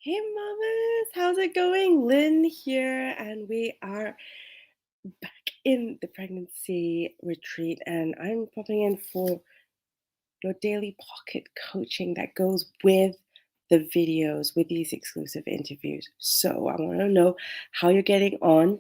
Hey mamas, how's it going? Lynn here, and we are back in the pregnancy retreat, and I'm popping in for your daily pocket coaching that goes with the videos, with these exclusive interviews. So I want to know how you're getting on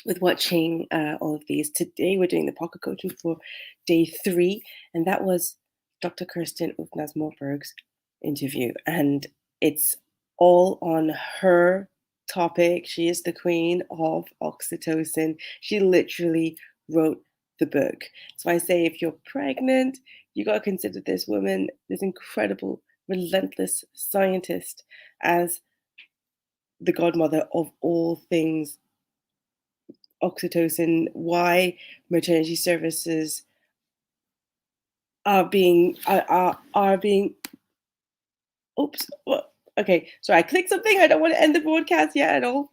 with watching all of these. Today we're doing the pocket coaching for day 3, and that was Dr. Kirsten Ufnas Morberg's interview, and it's all on her topic. She is the queen of oxytocin. She literally wrote the book. So I say, if you're pregnant, you got to consider this woman, this incredible, relentless scientist, as the godmother of all things oxytocin, why maternity services are being oops, okay, so I clicked something. I don't want to end the broadcast yet at all.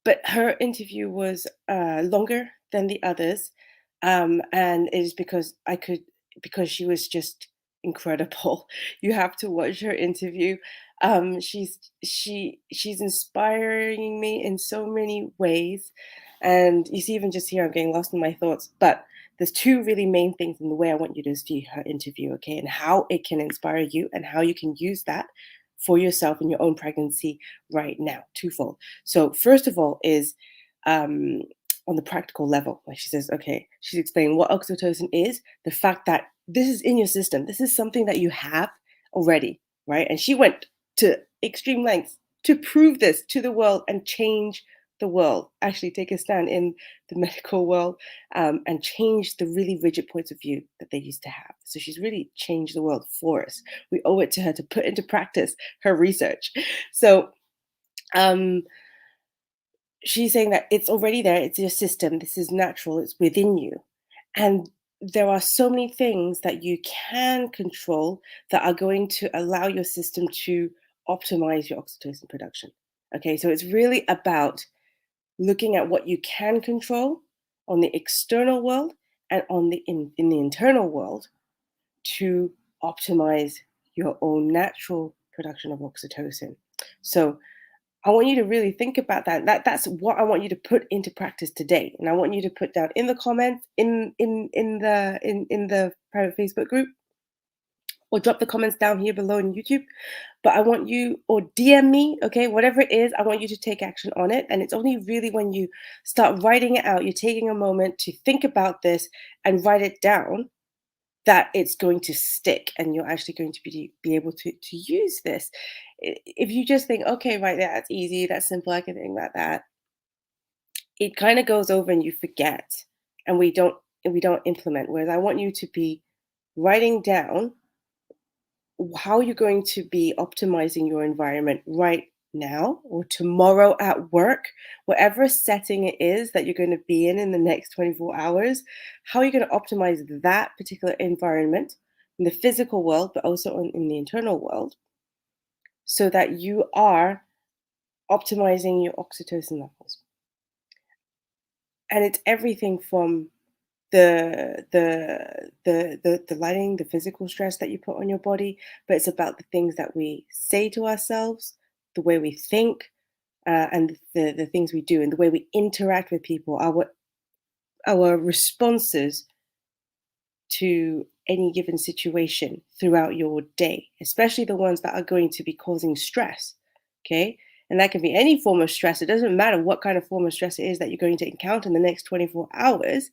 But her interview was longer than the others, and it is because she was just incredible. You have to watch her interview. She's inspiring me in so many ways, and you see, even just here, I'm getting lost in my thoughts. But there's two really main things in the way I want you to see her interview, okay, and how it can inspire you, and how you can use that for yourself in your own pregnancy right now. Twofold. So first of all is um, on the practical level. Like she says, okay, she's explaining what oxytocin is, the fact that this is in your system. This is something that you have already, right? And she went to extreme lengths to prove this to the world and change the world, actually take a stand in the medical world, and change the really rigid points of view that they used to have. So she's really changed the world for us. We owe it to her to put into practice her research. So um, she's saying that it's already there, it's your system, this is natural, it's within you. And there are so many things that you can control that are going to allow your system to optimize your oxytocin production. Okay, so it's really about looking at what you can control on the external world and on in the internal world to optimize your own natural production of oxytocin. So I want you to really think about that. That's what I want you to put into practice today. And I want you to put down in the comments, in the private Facebook group, or drop the comments down here below in YouTube. But I want you, or DM me, okay, whatever it is, I want you to take action on it. And it's only really when you start writing it out, you're taking a moment to think about this and write it down, that it's going to stick and you're actually going to be able to use this. If you just think, okay, right, that's easy, that's simple, I can think about that, it kind of goes over and you forget, and we don't implement. Whereas I want you to be writing down how you're going to be optimizing your environment right now or tomorrow at work, whatever setting it is that you're going to be in the next 24 hours, how you're going to optimize that particular environment in the physical world, but also in the internal world, so that you are optimizing your oxytocin levels. And it's everything from the lighting, the physical stress that you put on your body, but it's about the things that we say to ourselves, the way we think, and the things we do, and the way we interact with people, our responses to any given situation throughout your day, especially the ones that are going to be causing stress. Okay. And that can be any form of stress. It doesn't matter what kind of form of stress it is that you're going to encounter in the next 24 hours.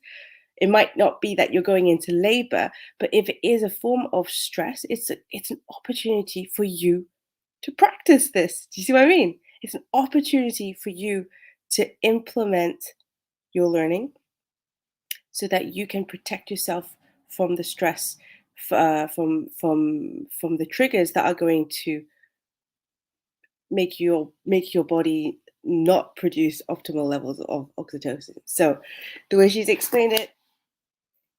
It might not be that you're going into labor, but if it is a form of stress, it's an opportunity for you to practice this. Do you see what I mean? It's an opportunity for you to implement your learning so that you can protect yourself from the stress, from the triggers that are going to make your body not produce optimal levels of oxytocin. So the way she's explained it,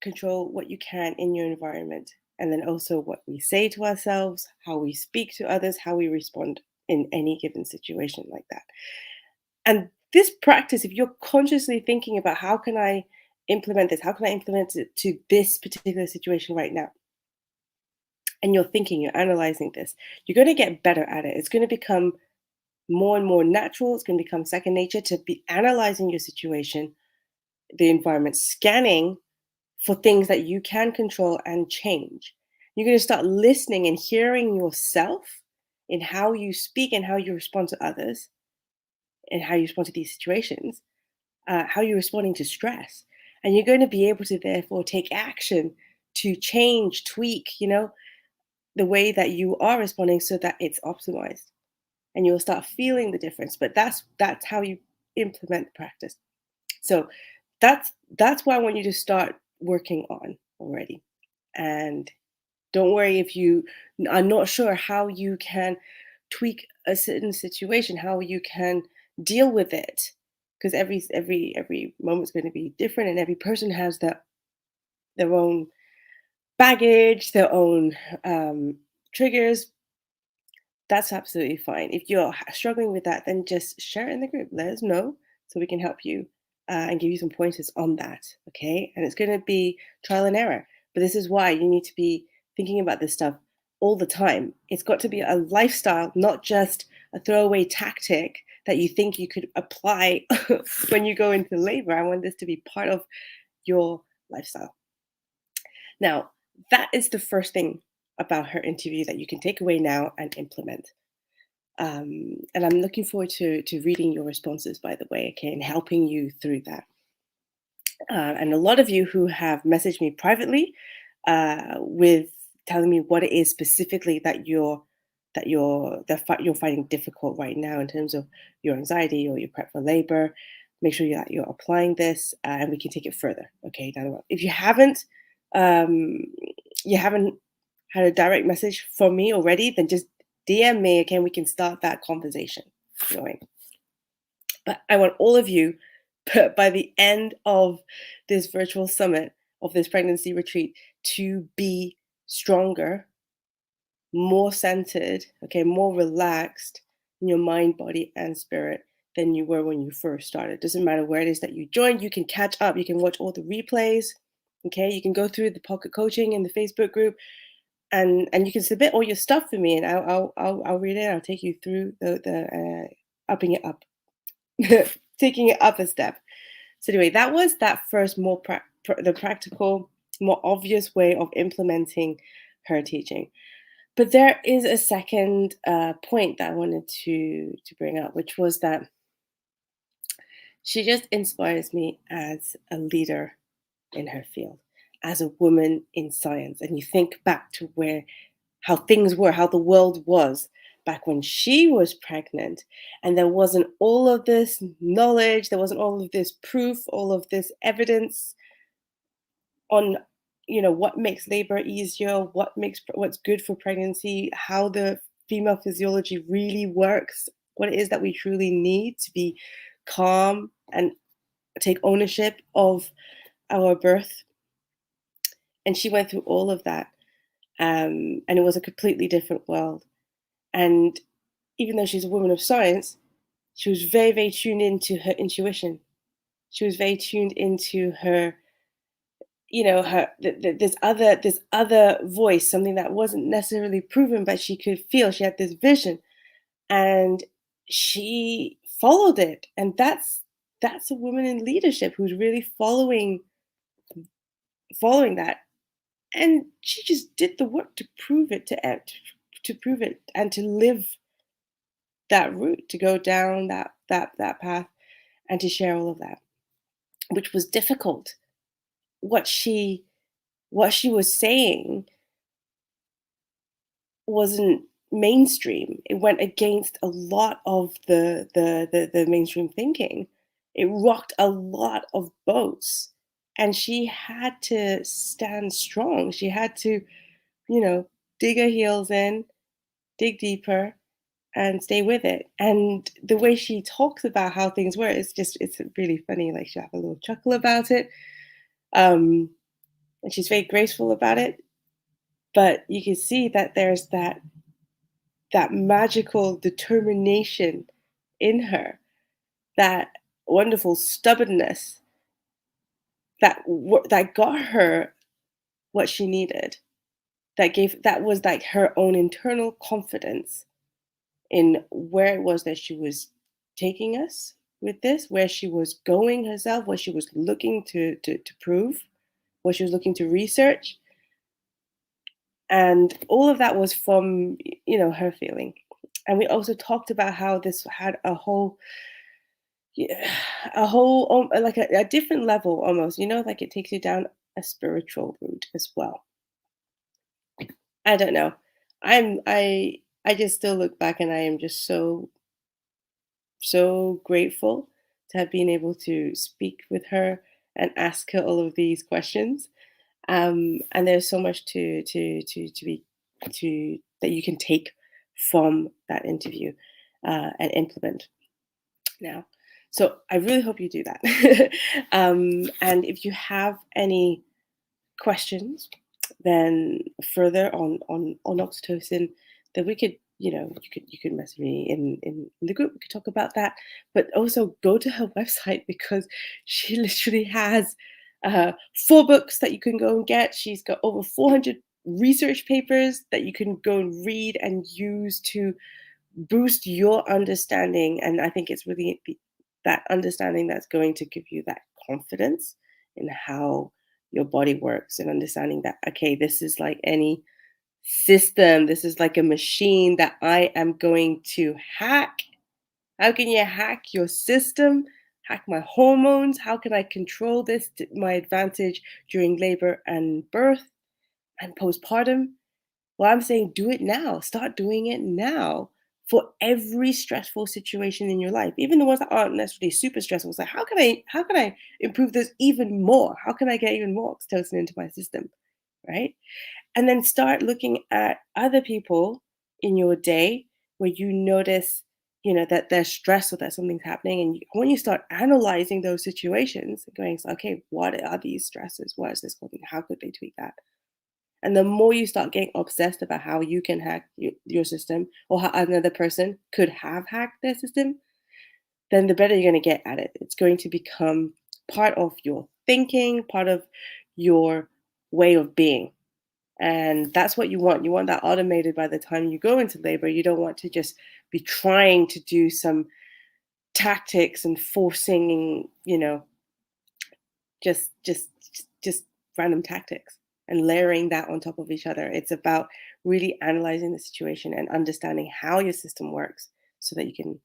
control what you can in your environment, and then also what we say to ourselves, how we speak to others, how we respond in any given situation like that. And this practice, if you're consciously thinking about how can I implement this, how can I implement it to this particular situation right now, and you're thinking, you're analyzing this, you're going to get better at it. It's going to become more and more natural. It's going to become second nature to be analyzing your situation, the environment, scanning for things that you can control and change. You're going to start listening and hearing yourself in how you speak and how you respond to others and how you respond to these situations, how you're responding to stress. And you're going to be able to therefore take action to change, tweak, the way that you are responding so that it's optimized and you'll start feeling the difference. But that's how you implement practice. So that's what I want you to start working on already. And don't worry if you are not sure how you can tweak a certain situation, how you can deal with it, because every moment's going to be different, and every person has their own baggage, their own triggers. That's absolutely fine. If you're struggling with that, then just share it in the group. Let us know so we can help you and give you some pointers on that. Okay. And it's going to be trial and error. But this is why you need to be thinking about this stuff all the time. It's got to be a lifestyle, not just a throwaway tactic that you think you could apply when you go into labor. I want this to be part of your lifestyle. Now, that is the first thing about her interview that you can take away now and implement. And I'm looking forward to reading your responses, by the way, okay, and helping you through that. And a lot of you who have messaged me privately with telling me what it is specifically you're finding difficult right now in terms of your anxiety or your prep for labor. Make sure that you're applying this, and we can take it further. Okay, down the road. If um, you haven't had a direct message from me already, then just DM me. Okay, we can start that conversation going. But I want all of you, by the end of this virtual summit, of this pregnancy retreat, to be stronger, more centered, okay, more relaxed in your mind, body, and spirit than you were when you first started. Doesn't matter where it is that you joined, you can catch up, you can watch all the replays, okay, you can go through the pocket coaching in the Facebook group, and you can submit all your stuff for me, and I'll read it. I'll take you through the upping it up, taking it up a step. So anyway, that was that first the practical, more obvious way of implementing her teaching. But there is a second point that I wanted to bring up, which was that she just inspires me as a leader in her field, as a woman in science. And you think back to how things were, how the world was back when she was pregnant, and there wasn't all of this knowledge, there wasn't all of this proof, all of this evidence on what makes labor easier, what's good for pregnancy, how the female physiology really works, what it is that we truly need to be calm and take ownership of our birth. And she went through all of that, and it was a completely different world. And even though she's a woman of science, she was very, very tuned into her intuition. She was very tuned into her, this other voice, something that wasn't necessarily proven, but she could feel. She had this vision, and she followed it. And that's a woman in leadership who's really following that. And she just did the work to prove it, to prove it, and to live that route, to go down that path, and to share all of that, which was difficult. What she was saying wasn't mainstream. It went against a lot of the mainstream thinking. It rocked a lot of boats, and she had to stand strong. She had to, dig her heels in, dig deeper, and stay with it. And the way she talks about how things were, it's really funny. Like, she'll have a little chuckle about it. And she's very graceful about it. But you can see that there's that magical determination in her, that wonderful stubbornness that got her what she needed, that was like her own internal confidence in where it was that she was taking us with this, where she was going herself, what she was looking to prove, what she was looking to research, and all of that was from her feeling. And we also talked about how this had a whole, yeah, a whole like a different level almost, like it takes you down a spiritual route as well. I don't know. I just still look back and I am just so grateful to have been able to speak with her and ask her all of these questions. And there's so much to be to that you can take from that interview and implement now. So I really hope you do that. And if you have any questions, then further on oxytocin, then we could, you could message me in the group. We could talk about that, but also go to her website because she literally has 4 books that you can go and get. She's got over 400 research papers that you can go and read and use to boost your understanding. And I think it's really that understanding that's going to give you that confidence in how your body works, and understanding that, okay, this is like any system, this is like a machine that I am going to hack. How can you hack your system, hack my hormones? How can I control this to my advantage during labor and birth and postpartum? Well, I'm saying do it now. Start doing it now for every stressful situation in your life, even the ones that aren't necessarily super stressful. So how can I improve this even more? How can I get even more oxytocin into my system, right? And then start looking at other people in your day where you notice, that they're stressed or that something's happening, and when you start analyzing those situations, going, okay, what are these stresses? What is this causing? How could they tweak that? And the more you start getting obsessed about how you can hack your system, or how another person could have hacked their system, then the better you're going to get at it. It's going to become part of your thinking, part of your way of being. And that's what you want. You want that automated by the time you go into labor. You don't want to just be trying to do some tactics and forcing, just random tactics and layering that on top of each other. It's about really analyzing the situation and understanding how your system works so that you can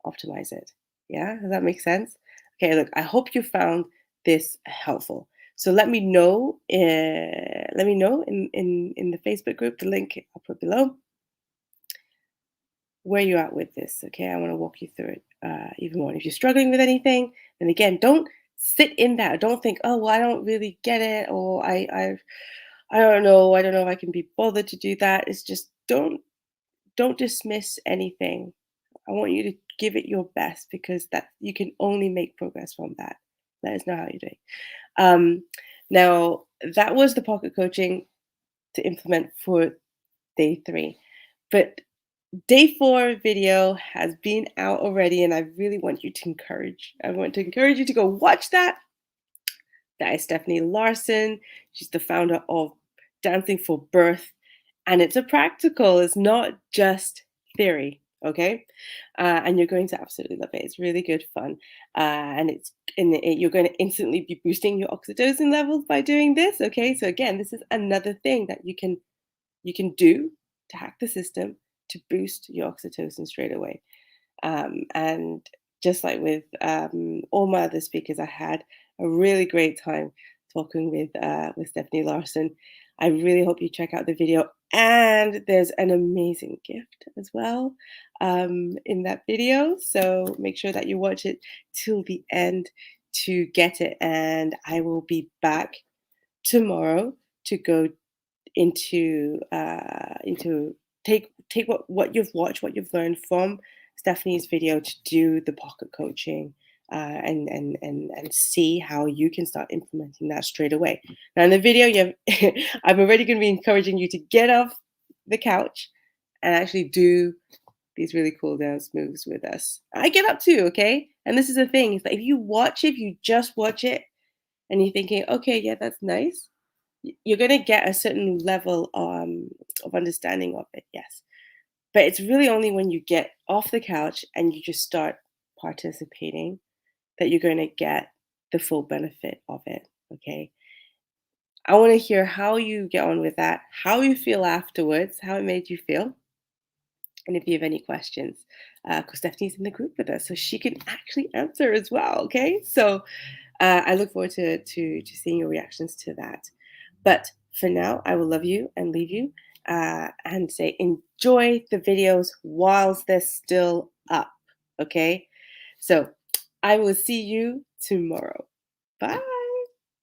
optimize it. Yeah, does that make sense? Okay, look, I hope you found this helpful. So let me know. Let me know in the Facebook group. The link I'll put below, where you're at with this. Okay, I want to walk you through it even more. And if you're struggling with anything, then again, don't sit in that. Don't think, oh, well, I don't really get it, or I don't know. I don't know if I can be bothered to do that. It's just don't dismiss anything. I want you to give it your best, because that you can only make progress from that. Let us know how you're doing. Um, Now, that was the pocket coaching to implement for day 3. But day 4 video has been out already, and I want to encourage you to go watch that. That is Stephanie Larson. She's the founder of Dancing for Birth. And it's a practical, it's not just theory. Okay. And you're going to absolutely love it. It's really good fun. You're going to instantly be boosting your oxytocin levels by doing this. Okay. So again, this is another thing that you can do to hack the system to boost your oxytocin straight away. And just like with all my other speakers, I had a really great time talking with Stephanie Larson. I really hope you check out the video. And there's an amazing gift as well in that video. So make sure that you watch it till the end to get it. And I will be back tomorrow to go into take what you've watched, what you've learned from Stephanie's video, to do the pocket coaching and see how you can start implementing that straight away. Now in the video, I'm already going to be encouraging you to get off the couch and actually do these really cool dance moves with us. I get up too, okay? And this is the thing: is that if you just watch it, and you're thinking, okay, yeah, that's nice, you're going to get a certain level of understanding of it, yes. But it's really only when you get off the couch and you just start participating that you're going to get the full benefit of it. Okay. I want to hear how you get on with that, how you feel afterwards, how it made you feel. And if you have any questions, because Stephanie's in the group with us, so she can actually answer as well. Okay. So I look forward to seeing your reactions to that. But for now, I will love you and leave you and say enjoy the videos whilst they're still up. Okay. So I will see you tomorrow. Bye.